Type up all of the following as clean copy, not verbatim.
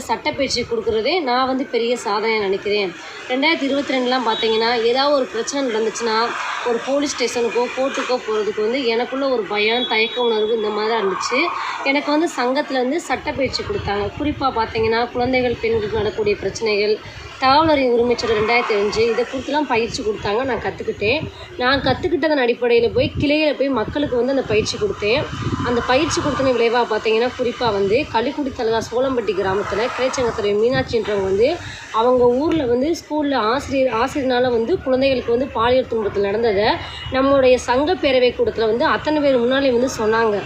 கிராமத்தில் சட்டப்பயிற்சி கொடுக்குறதே நான் வந்து பெரிய சாதனையாக நினைக்கிறேன். 2022லாம் பார்த்தீங்கன்னா ஏதாவது ஒரு பிரச்சனை நடந்துச்சுன்னா ஒரு போலீஸ் ஸ்டேஷனுக்கோ கோர்ட்டுக்கோ போகிறதுக்கு வந்து எனக்குள்ளே ஒரு பயம், தயக்க உணர்வு இந்த மாதிரி தான் இருந்துச்சு. எனக்கு வந்து சங்கத்தில் வந்து சட்டப்பயிற்சி கொடுத்தாங்க. குறிப்பாக பார்த்தீங்கன்னா குழந்தைகள் பெண்களுக்கு நடக்கக்கூடிய பிரச்சனைகள், தகவல் அறியும் உரிமை சட்டம் 2005 இதை குறித்துலாம் பயிற்சி கொடுத்தாங்க. நான் கற்றுக்கிட்டேன். நான் கற்றுக்கிட்டதன் அடிப்படையில் போய் கிளையில் போய் மக்களுக்கு வந்து அந்த பயிற்சி கொடுத்தேன். அந்த பயிற்சி கொடுத்தன விளைவாக பார்த்தீங்கன்னா குறிப்பாக வந்து களிக்குடி தலகா சோளம்பட்டி கிராமத்தில் கிளைச்சங்கத்துறை மீனாட்சின்றவங்க வந்து அவங்க ஊரில் வந்து ஸ்கூலில் ஆசிரியர்னால் வந்து குழந்தைகளுக்கு வந்து பாலியல் துன்பத்தில் நடந்ததை நம்மளுடைய சங்க பேரவை கூட்டத்தில் வந்து அத்தனை பேர் முன்னாலே வந்து சொன்னாங்க.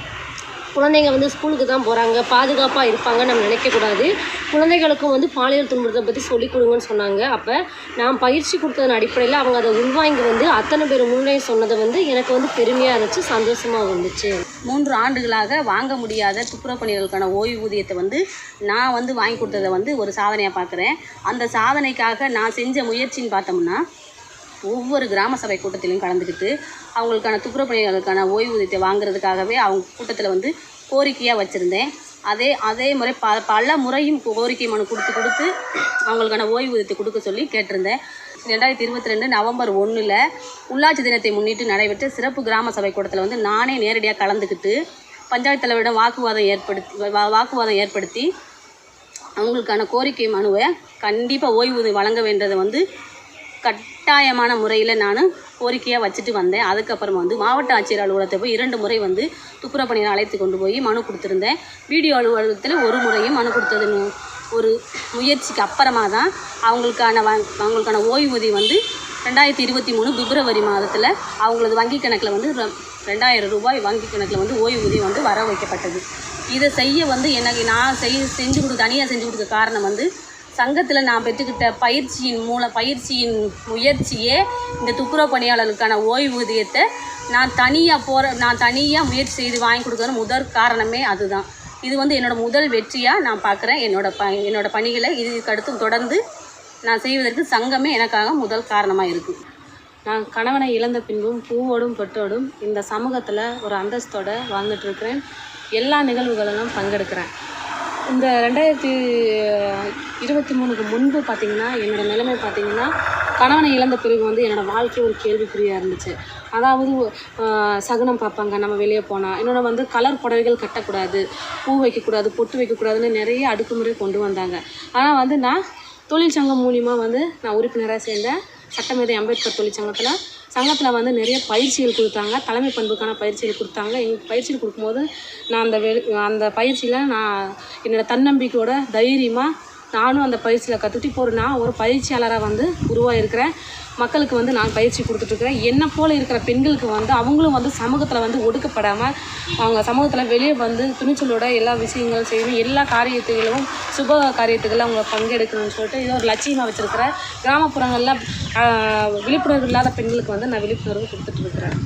குழந்தைங்க வந்து ஸ்கூலுக்கு தான் போகிறாங்க, பாதுகாப்பாக இருப்பாங்க நம்ம நினைக்கக்கூடாது, குழந்தைகளுக்கும் வந்து பாலியல் துன்பத்தை பற்றி சொல்லிக் கொடுங்கன்னு சொன்னாங்க. அப்போ நான் பயிற்சி கொடுத்ததன் அடிப்படையில் அவங்க அதை உள்வாங்கி வந்து அத்தனை பேர் முன்னே சொன்னதை வந்து எனக்கு வந்து பெருமையாக இருந்துச்சு, சந்தோஷமாக இருந்துச்சு. 3 ஆண்டுகளாக வாங்க முடியாத துப்புரவு பணிகளுக்கான ஓய்வூதியத்தை வந்து நான் வந்து வாங்கி கொடுத்ததை வந்து ஒரு சாதனையாக பார்க்குறேன். அந்த சாதனைக்காக நான் செஞ்ச முயற்சின்னு பார்த்தோம்னா ஒவ்வொரு கிராம சபை கூட்டத்திலையும் கலந்துக்கிட்டு அவங்களுக்கான துப்புரவு பணிகளுக்கான ஓய்வூதியத்தை வாங்குறதுக்காகவே அவங்க கூட்டத்தில் வந்து கோரிக்கையாக வச்சுருந்தேன். அதே முறை பல முறையும் கோரிக்கை மனு கொடுத்து அவங்களுக்கான ஓய்வூதியத்தை கொடுக்க சொல்லி கேட்டிருந்தேன். 2022 நவம்பர் 1 உள்ளாட்சி தினத்தை முன்னிட்டு நடைபெற்ற சிறப்பு கிராம சபை கூட்டத்தில் வந்து நானே நேரடியாக கலந்துக்கிட்டு பஞ்சாயத்து தலைவரிடம் வாக்குவாதம் ஏற்படுத்தி அவங்களுக்கான கோரிக்கை மனுவை கண்டிப்பாக ஓய்வூதியம் வழங்க வேண்டியதை வந்து கட்டாயமான முறையில் நான் கோரிக்கையாக வச்சுட்டு வந்தேன். அதுக்கப்புறமா வந்து மாவட்ட ஆட்சியர் அலுவலகத்தை போய் 2 முறை வந்து துப்புரவு பணியை அழைத்து கொண்டு போய் மனு கொடுத்துருந்தேன். வீடியோ அலுவலகத்தில் 1 முறையும் மனு கொடுத்தது ஒரு முயற்சிக்கு அப்புறமா தான் அவங்களுக்கான ஓய்வூதியம் வந்து 2023 பிப்ரவரி மாதத்தில் அவங்களது வங்கி கணக்கில் வந்து 2000 ரூபாய் வங்கி கணக்கில் வந்து ஓய்வூதியம் வந்து வர வைக்கப்பட்டது. இதை செய்ய வந்து எனக்கு நான் தனியாக செஞ்சு கொடுக்க காரணம் வந்து சங்கத்தில் நான் பெற்றுக்கிட்ட பயிற்சியின் முயற்சியே இந்த துப்புரவு பணியாளர்களுக்கான ஓய்வூதியத்தை நான் தனியாக முயற்சி செய்து வாங்கி கொடுக்குறது முதல் காரணமே அதுதான். இது வந்து என்னோடய முதல் வெற்றியாக நான் பார்க்குறேன். என்னோட பணிகளை இதுக்கடுத்து தொடர்ந்து நான் செய்வதற்கு சங்கமே எனக்காக முதல் காரணமாக இருக்குது. நான் கணவனை இழந்த பின்பும் பூவோடும் பொட்டோடும் இந்த சமூகத்தில் ஒரு அந்தஸ்தோடு வாழ்ந்துட்டுருக்கிறேன். எல்லா நிகழ்வுகளிலும் பங்கெடுக்கிறேன். இந்த 2023க்கு முன்பு பார்த்திங்கன்னா என்னோடய நிலைமை பார்த்திங்கன்னா கணவனை இழந்த பிறகு வந்து என்னோடய வாழ்க்கை ஒரு கேள்விக்குறியாக இருந்துச்சு. அதாவது சகுனம் பார்ப்பாங்க நம்ம வெளியே போனால், இன்னொன்று வந்து கலர் புடவைகள் கட்டக்கூடாது, பூ வைக்கக்கூடாது, பொட்டு வைக்கக்கூடாதுன்னு நிறைய அடுக்குமுறை கொண்டு வந்தாங்க. ஆனால் வந்து நான் தொழிற்சங்கம் மூலிமா வந்து நான் உறுப்பினராக சேர்ந்தேன். சட்டமேதை அம்பேத்கர் சங்கத்தில் வந்து நிறைய பயிற்சிகள் கொடுத்தாங்க, தலைமை பண்புக்கான பயிற்சிகள் கொடுத்தாங்க. எங்களுக்கு பயிற்சிகள் கொடுக்கும்போது நான் அந்த பயிற்சியில் நான் என்னோடய தன்னம்பிக்கையோட தைரியமாக நானும் அந்த பயிற்சியில் கற்றுக்கிட்டு இப்போ நான் ஒரு பயிற்சியாளராக வந்து உருவாகிருக்கிறேன். மக்களுக்கு வந்து நான் பயிற்சி கொடுத்துட்ருக்குறேன். என்னை போல் இருக்கிற பெண்களுக்கு வந்து அவங்களும் வந்து சமூகத்தில் வந்து ஒடுக்கப்படாமல் அவங்க சமூகத்தில் வெளியே வந்து துணிச்சலோட எல்லா விஷயங்களும் செய்யணும், எல்லா காரியத்துகளும் சுப காரியத்துகளில் அவங்க பங்கெடுக்கணும்னு சொல்லிட்டு இதை ஒரு லட்சியமாக வச்சுருக்கிறேன். கிராமப்புறங்களில் விழிப்புணர்வு இல்லாத பெண்களுக்கு வந்து நான் விழிப்புணர்வு கொடுத்துட்ருக்குறேன்.